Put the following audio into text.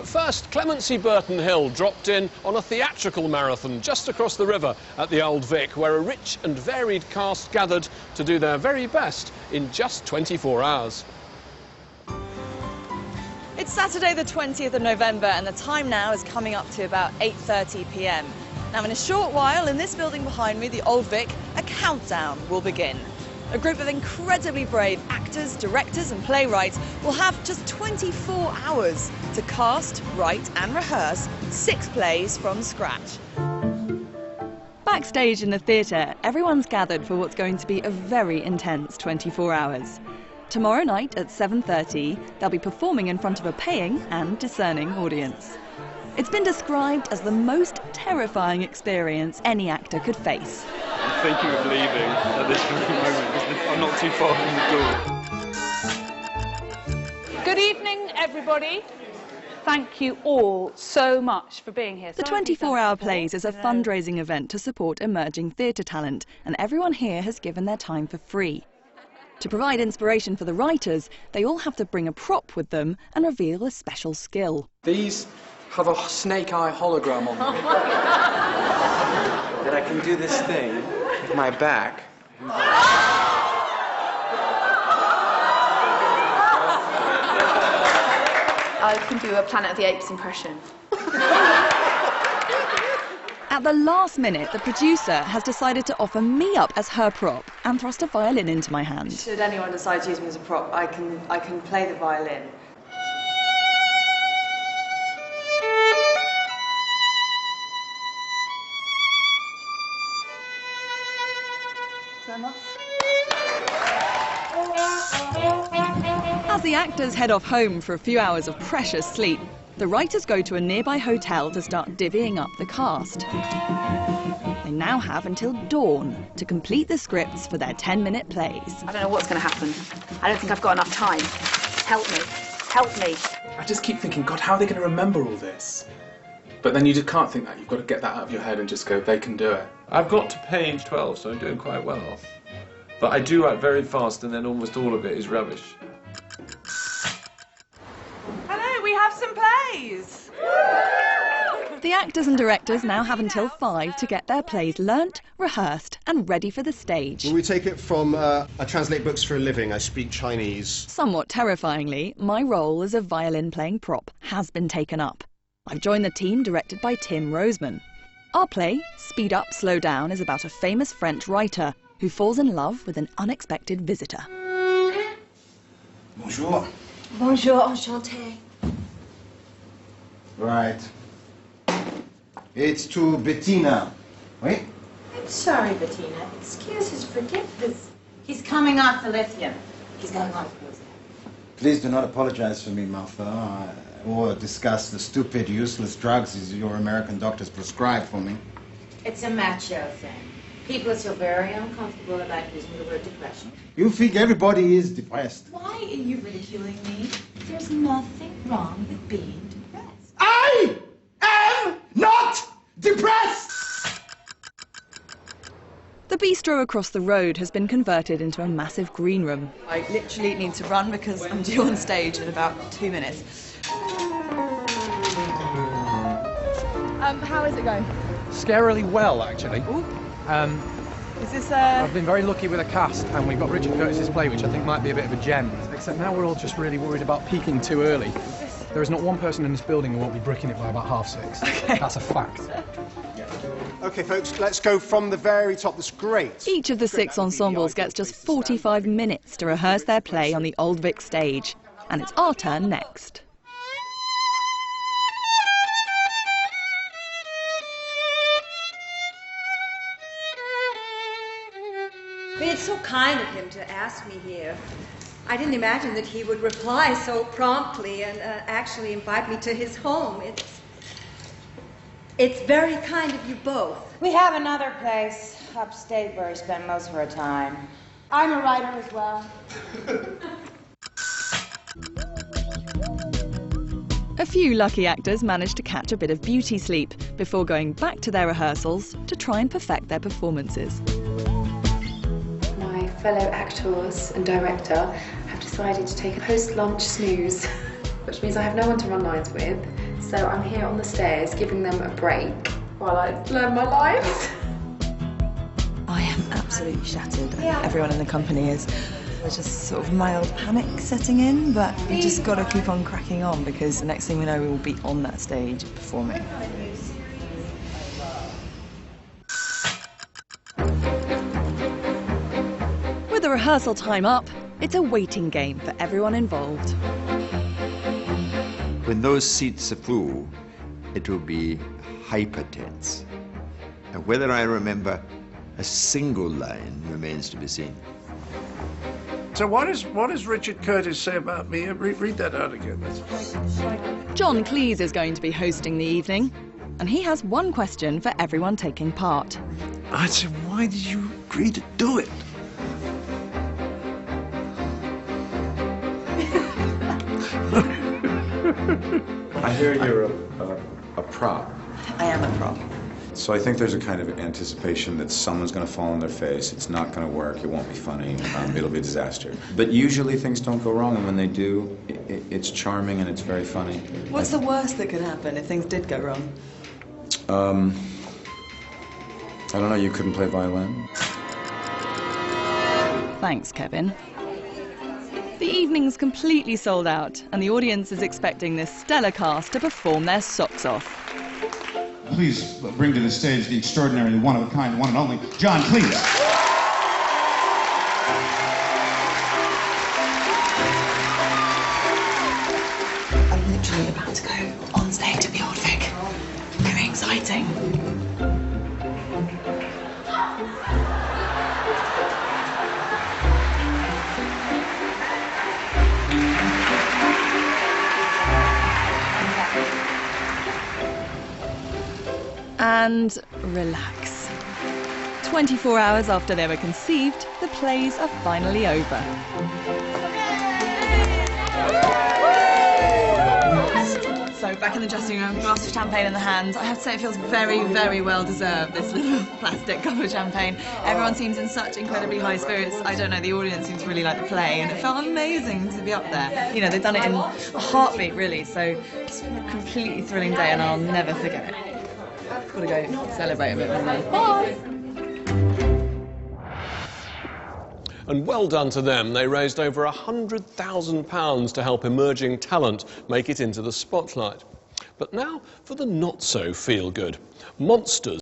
first, Clemency Burton Hill dropped in on a theatrical marathon just across the river at the Old Vic, where a rich and varied cast gathered to do their very best in just 24 hours. It's Saturday the 20th of November and the time now is coming up to about 8:30 p.m. Now in a short while, in this building behind me, the Old Vic, a countdown will begin. A group of incredibly brave actors, directors and playwrights will have just 24 hours to cast, write and rehearse 6 plays from scratch. Backstage in the theatre, everyone's gathered for what's going to be a very intense 24 hours. Tomorrow night at 7:30, they'll be performing in front of a paying and discerning audience. It's been described as the most terrifying experience any actor could face. I'm thinking of leaving at this very moment because I'm not too far from the door. Good evening, everybody. Thank you all so much for being here. The 24-hour Plays is a fundraising event to support emerging theatre talent, and everyone here has given their time for free. To provide inspiration for the writers, they all have to bring a prop with them and reveal a special skill. These have a snake eye hologram on them. That I can do this thing with my back. I can do a Planet of the Apes impression. At the last minute, the producer has decided to offer me up as her prop and thrust a violin into my hand. Should anyone decide to use me as a prop, I can play the violin. As the actors head off home for a few hours of precious sleep, the writers go to a nearby hotel to start divvying up the cast. They now have until dawn to complete the scripts for their 10-minute plays. I don't know what's going to happen. I don't think I've got enough time. Help me. Help me. I just keep thinking, God, how are they going to remember all this? But then you just can't think that. You've got to get that out of your head and just go, they can do it. I've got to page 12, so I'm doing quite well. But I do write very fast, and then almost all of it is rubbish. Hello, we have some plays! The actors and directors now have until 5 to get their plays learnt, rehearsed and ready for the stage. Well, we take it from I translate books for a living. I speak Chinese. Somewhat terrifyingly, my role as a violin-playing prop has been taken up. I've joined the team directed by Tim Roseman. Our play, Speed Up, Slow Down, is about a famous French writer who falls in love with an unexpected visitor. Bonjour. Bonjour, enchanté. Right. It's to Bettina. Wait. I'm sorry, Bettina. Excuses for forgiveness. He's coming off the lithium. He's going on cruise. Please do not apologize for me, Martha, or discuss the stupid, useless drugs your American doctors prescribe for me. It's a macho thing. People are so very uncomfortable about using the word depression. You think everybody is depressed. Why are you ridiculing me? There's nothing wrong with being depressed. I am not depressed! The bistro across the road has been converted into a massive green room. I literally need to run because I'm due on stage in about 2 minutes. How is it going? Scarily well, actually. Is this I've been very lucky with a cast, and we've got Richard Curtis's play, which I think might be a bit of a gem. Except now we're all just really worried about peaking too early. There is not one person in this building who won't be bricking it by about 6:30. Okay. That's a fact. OK, folks, let's go from the very top. That's great. Each of the 6 ensembles gets just 45 minutes to rehearse their play on the Old Vic stage. And it's our turn next. It's so kind of him to ask me here. I didn't imagine that he would reply so promptly and actually invite me to his home. It's very kind of you both. We have another place upstate where we spend most of our time. I'm a writer as well. A few lucky actors managed to catch a bit of beauty sleep before going back to their rehearsals to try and perfect their performances. My fellow actors and director have decided to take a post-lunch snooze, which means I have no one to run lines with, So I'm here on the stairs giving them a break while I learn my lines. I am absolutely shattered. Yeah. Everyone in the company is. There's just sort of mild panic setting in, but we just got to keep on cracking on because the next thing we know, we will be on that stage performing. With the rehearsal time up, it's a waiting game for everyone involved. When those seats are full, it will be hyper tense. And whether I remember a single line remains to be seen. So what does Richard Curtis say about me? Read that out again. John Cleese is going to be hosting the evening, and he has one question for everyone taking part. I said, why did you agree to do it? I hear you're a prop. I am a prop. So I think there's a kind of anticipation that someone's going to fall on their face. It's not going to work. It won't be funny. It'll be a disaster. But usually things don't go wrong, and when they do, it's charming and it's very funny. What's the worst that could happen if things did go wrong? I don't know. You couldn't play violin? Thanks, Kevin. The evening's completely sold out, and the audience is expecting this stellar cast to perform their socks off. Please bring to the stage the extraordinary, the one-of-a-kind, one and only John Cleese. I'm literally about to go on stage at the Old Vic. Very exciting. And relax. 24 hours after they were conceived, the plays are finally over. So back in the dressing room, glass of champagne in the hand. I have to say it feels very, very well deserved, this little plastic cup of champagne. Everyone seems in such incredibly high spirits. I don't know, the audience seems to really like the play, and it felt amazing to be up there. You know, they've done it in a heartbeat, really, so it's a completely thrilling day, and I'll never forget it. Gotta go celebrate a bit with them. Bye! And well done to them. They raised over £100,000 to help emerging talent make it into the spotlight. But now for the not-so-feel-good. Monsters.